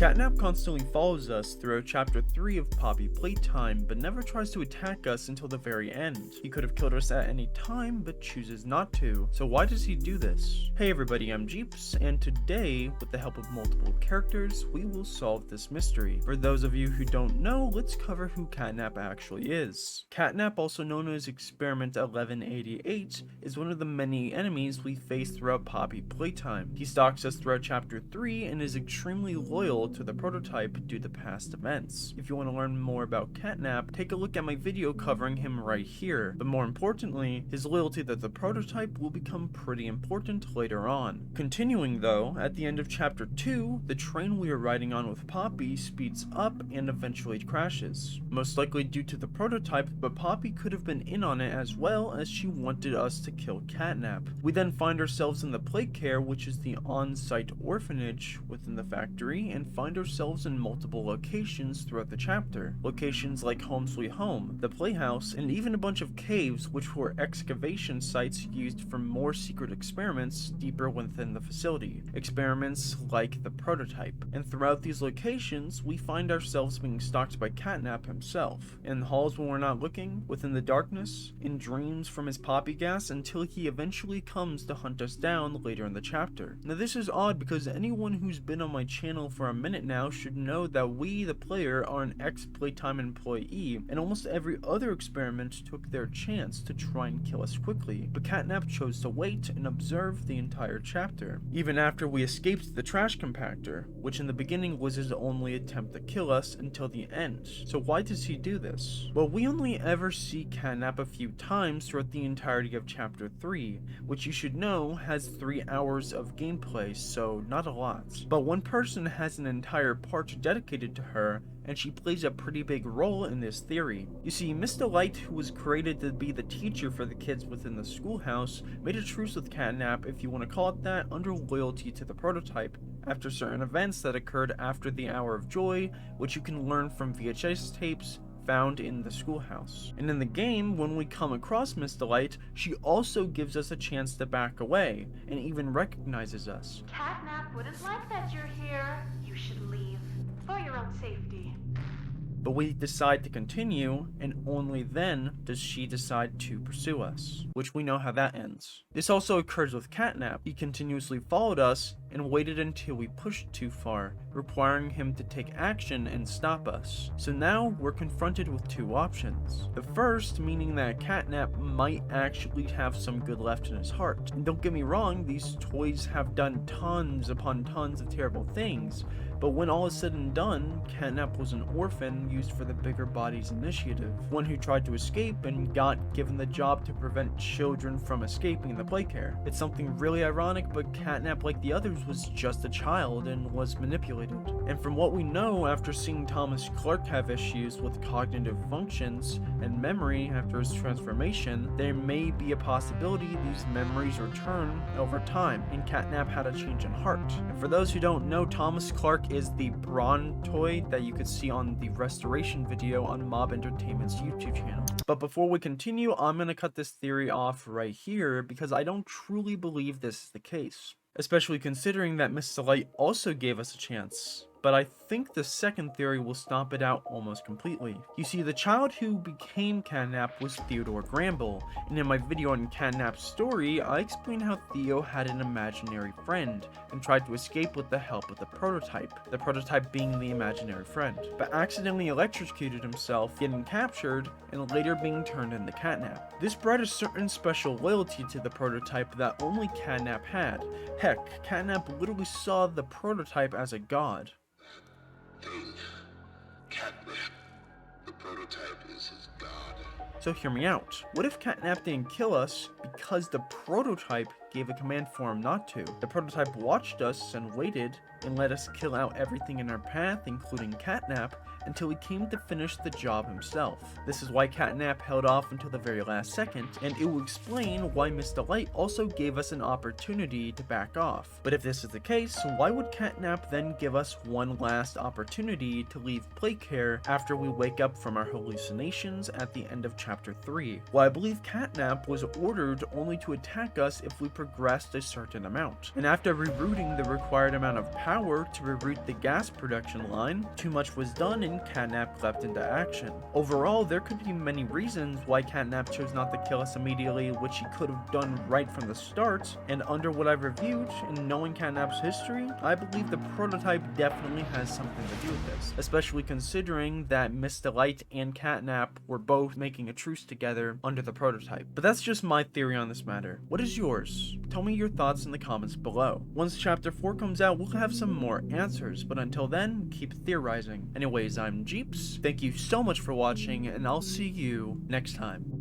Catnap constantly follows us throughout chapter 3 of Poppy Playtime, but never tries to attack us until the very end. He could have killed us at any time, but chooses not to. So why does he do this? Hey everybody, I'm Jeeps, and today, with the help of multiple characters, we will solve this mystery. For those of you who don't know, let's cover who Catnap actually is. Catnap, also known as Experiment 1188, is one of the many enemies we face throughout Poppy Playtime. He stalks us throughout chapter 3 and is extremely loyal to the prototype due to past events. If you want to learn more about Catnap, take a look at my video covering him right here, but more importantly, his loyalty to the prototype will become pretty important later on. Continuing though, at the end of chapter 2, the train we are riding on with Poppy speeds up and eventually crashes. Most likely due to the prototype, but Poppy could have been in on it as well, as she wanted us to kill Catnap. We then find ourselves in the Playcare, which is the on-site orphanage within the factory, and find ourselves in multiple locations throughout the chapter. Locations like Home Sweet Home, the Playhouse, and even a bunch of caves which were excavation sites used for more secret experiments deeper within the facility. Experiments like the prototype. And throughout these locations, we find ourselves being stalked by Catnap himself. In halls when we're not looking, within the darkness, in dreams from his poppy gas, until he eventually comes to hunt us down later in the chapter. Now this is odd because anyone who's been on my channel for a minute now should know that we, the player, are an ex-Playtime employee, and almost every other experiment took their chance to try and kill us quickly, but Catnap chose to wait and observe the entire chapter, even after we escaped the trash compactor, which in the beginning was his only attempt to kill us until the end. So why does he do this? Well, we only ever see Catnap a few times throughout the entirety of chapter 3, which you should know has 3 hours of gameplay, so not a lot. But one person has an entire part dedicated to her, and she plays a pretty big role in this theory. You see, Miss Delight, who was created to be the teacher for the kids within the schoolhouse, made a truce with Catnap, if you want to call it that, under loyalty to the prototype, after certain events that occurred after the Hour of Joy, which you can learn from VHS tapes found in the schoolhouse. And in the game, when we come across Miss Delight, she also gives us a chance to back away, and even recognizes us. Catnap wouldn't like that you're here. You should leave, for your own safety. But we decide to continue, and only then does she decide to pursue us, which we know how that ends. This also occurs with Catnap. He continuously followed us and waited until we pushed too far, requiring him to take action and stop us. So now we're confronted with two options. The first meaning that Catnap might actually have some good left in his heart. And don't get me wrong, these toys have done tons upon tons of terrible things, but when all is said and done, Catnap was an orphan used for the Bigger Bodies Initiative, one who tried to escape and got given the job to prevent children from escaping in the Playcare. It's something really ironic, but Catnap, like the others, was just a child and was manipulated. And from what we know after seeing Thomas Clark have issues with cognitive functions and memory after his transformation, there may be a possibility these memories return over time, and Catnap had a change in heart. And for those who don't know, Thomas Clark is the Brawn toy that you could see on the restoration video on Mob Entertainment's YouTube channel. But before we continue, I'm gonna cut this theory off right here because I don't truly believe this is the case, especially considering that Miss Delight also gave us a chance. But I think the second theory will stomp it out almost completely. You see, the child who became Catnap was Theodore Gramble, and in my video on Catnap's story, I explained how Theo had an imaginary friend and tried to escape with the help of the prototype being the imaginary friend, but accidentally electrocuted himself, getting captured, and later being turned into Catnap. This bred a certain special loyalty to the prototype that only Catnap had. Heck, Catnap literally saw the prototype as a god. Catnap, the prototype is his god. So hear me out. What if Catnap didn't kill us because the prototype gave a command for him not to? The prototype watched us and waited and let us kill out everything in our path, including Catnap, until he came to finish the job himself. This is why Catnap held off until the very last second, and it will explain why Miss Delight also gave us an opportunity to back off. But if this is the case, why would Catnap then give us one last opportunity to leave Playcare after we wake up from our hallucinations at the end of chapter 3? Well, I believe Catnap was ordered only to attack us if we progressed a certain amount. And after rerouting the required amount of power to reroute the gas production line, too much was done and Catnap leapt into action. Overall, there could be many reasons why Catnap chose not to kill us immediately, which he could have done right from the start, and under what I've reviewed and knowing Catnap's history, I believe the prototype definitely has something to do with this, especially considering that Miss Delight and Catnap were both making a truce together under the prototype. But that's just my theory on this matter. What is yours? Tell me your thoughts in the comments below. Once chapter 4 comes out, we'll have some more answers, but until then, keep theorizing. Anyways, I'm Jeeps, thank you so much for watching, and I'll see you next time.